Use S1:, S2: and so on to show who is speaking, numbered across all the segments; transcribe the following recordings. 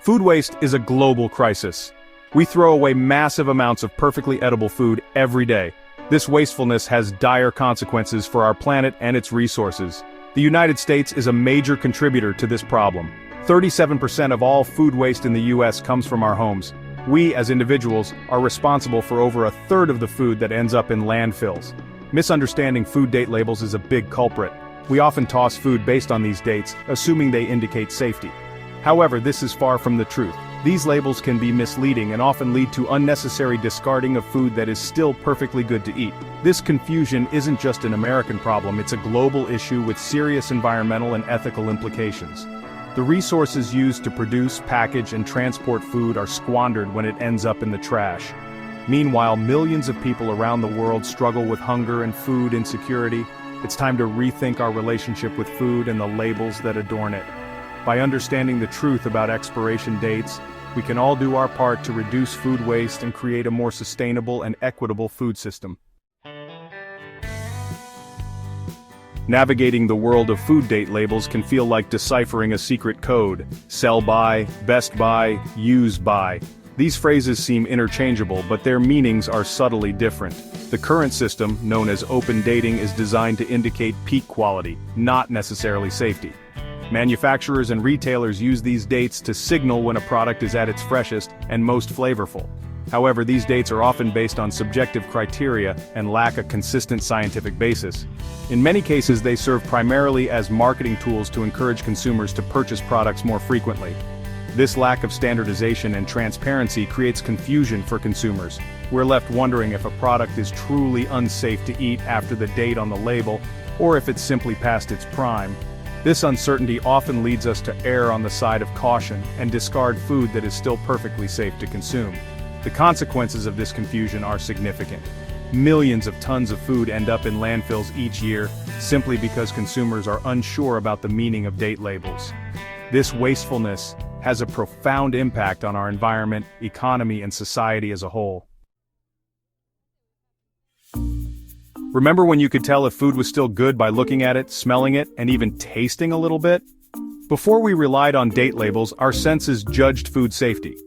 S1: Food waste is a global crisis. We throw away massive amounts of perfectly edible food every day. This wastefulness has dire consequences for our planet and its resources. The United States is a major contributor to this problem. 37% of all food waste in the US comes from our homes. We, as individuals, are responsible for over a third of the food that ends up in landfills. Misunderstanding food date labels is a big culprit. We often toss food based on these dates, assuming they indicate safety. However, this is far from the truth. These labels can be misleading and often lead to unnecessary discarding of food that is still perfectly good to eat. This confusion isn't just an American problem, it's a global issue with serious environmental and ethical implications. The resources used to produce, package, and transport food are squandered when it ends up in the trash. Meanwhile, millions of people around the world struggle with hunger and food insecurity. It's time to rethink our relationship with food and the labels that adorn it. By understanding the truth about expiration dates, we can all do our part to reduce food waste and create a more sustainable and equitable food system. Navigating the world of food date labels can feel like deciphering a secret code. Sell by, best by, use by. These phrases seem interchangeable, but their meanings are subtly different. The current system, known as open dating, is designed to indicate peak quality, not necessarily safety. Manufacturers and retailers use these dates to signal when a product is at its freshest and most flavorful. However, these dates are often based on subjective criteria and lack a consistent scientific basis. In many cases, they serve primarily as marketing tools to encourage consumers to purchase products more frequently. This lack of standardization and transparency creates confusion for consumers. We're left wondering if a product is truly unsafe to eat after the date on the label, or if it's simply past its prime. This uncertainty often leads us to err on the side of caution and discard food that is still perfectly safe to consume. The consequences of this confusion are significant. Millions of tons of food end up in landfills each year, simply because consumers are unsure about the meaning of date labels. This wastefulness has a profound impact on our environment, economy, and society as a whole. Remember when you could tell if food was still good by looking at it, smelling it, and even tasting a little bit? Before we relied on date labels, our senses judged food safety.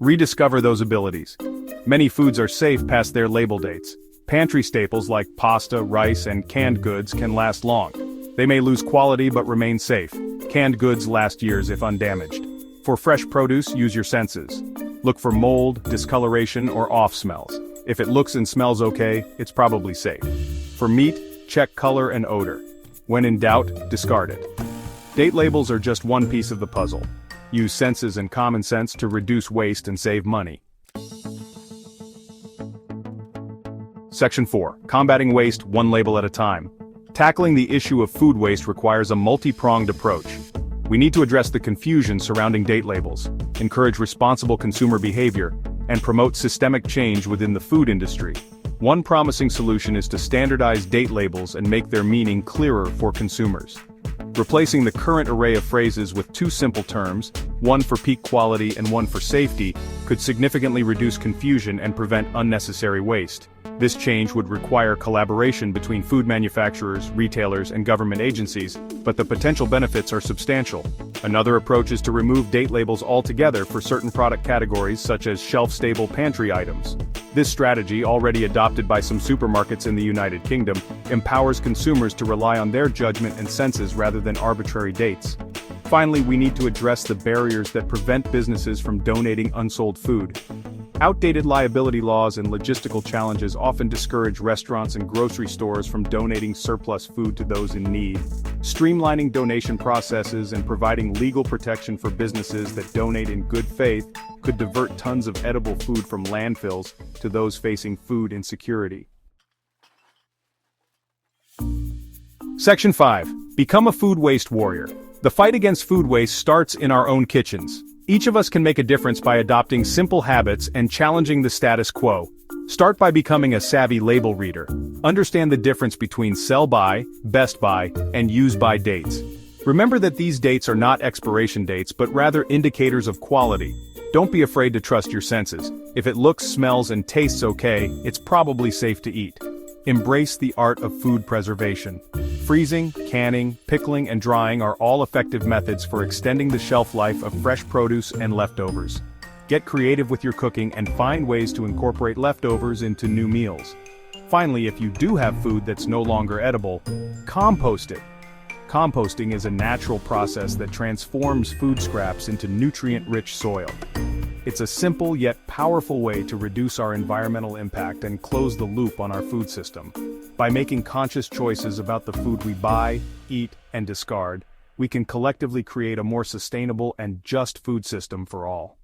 S1: Rediscover those abilities. Many foods are safe past their label dates. Pantry staples like pasta, rice, and canned goods can last long. They may lose quality but remain safe. Canned goods last years if undamaged. For fresh produce, use your senses. Look for mold, discoloration, or off smells. If it looks and smells okay, it's probably safe. For meat, check color and odor. When in doubt, discard it. Date labels are just one piece of the puzzle. Use senses and common sense to reduce waste and save money. Section 4. Combating waste one label at a time. Tackling the issue of food waste requires a multi-pronged approach. We need to address the confusion surrounding date labels, encourage responsible consumer behavior, and promote systemic change within the food industry. One promising solution is to standardize date labels and make their meaning clearer for consumers. Replacing the current array of phrases with two simple terms, one for peak quality and one for safety, could significantly reduce confusion and prevent unnecessary waste. This change would require collaboration between food manufacturers, retailers, and government agencies, but the potential benefits are substantial. Another approach is to remove date labels altogether for certain product categories such as shelf-stable pantry items. This strategy, already adopted by some supermarkets in the United Kingdom, empowers consumers to rely on their judgment and senses rather than arbitrary dates. Finally, we need to address the barriers that prevent businesses from donating unsold food. Outdated liability laws and logistical challenges often discourage restaurants and grocery stores from donating surplus food to those in need. Streamlining donation processes and providing legal protection for businesses that donate in good faith could divert tons of edible food from landfills to those facing food insecurity. Section 5. Become a food waste warrior. The fight against food waste starts in our own kitchens. Each of us can make a difference by adopting simple habits and challenging the status quo. Start by becoming a savvy label reader. Understand the difference between sell by, best by, and use by dates. Remember that these dates are not expiration dates but rather indicators of quality. Don't be afraid to trust your senses. If it looks, smells, and tastes okay, it's probably safe to eat. Embrace the art of food preservation. Freezing, canning, pickling, and drying are all effective methods for extending the shelf life of fresh produce and leftovers. Get creative with your cooking and find ways to incorporate leftovers into new meals. Finally, if you do have food that's no longer edible, compost it. Composting is a natural process that transforms food scraps into nutrient-rich soil. It's a simple yet powerful way to reduce our environmental impact and close the loop on our food system. By making conscious choices about the food we buy, eat, and discard, we can collectively create a more sustainable and just food system for all.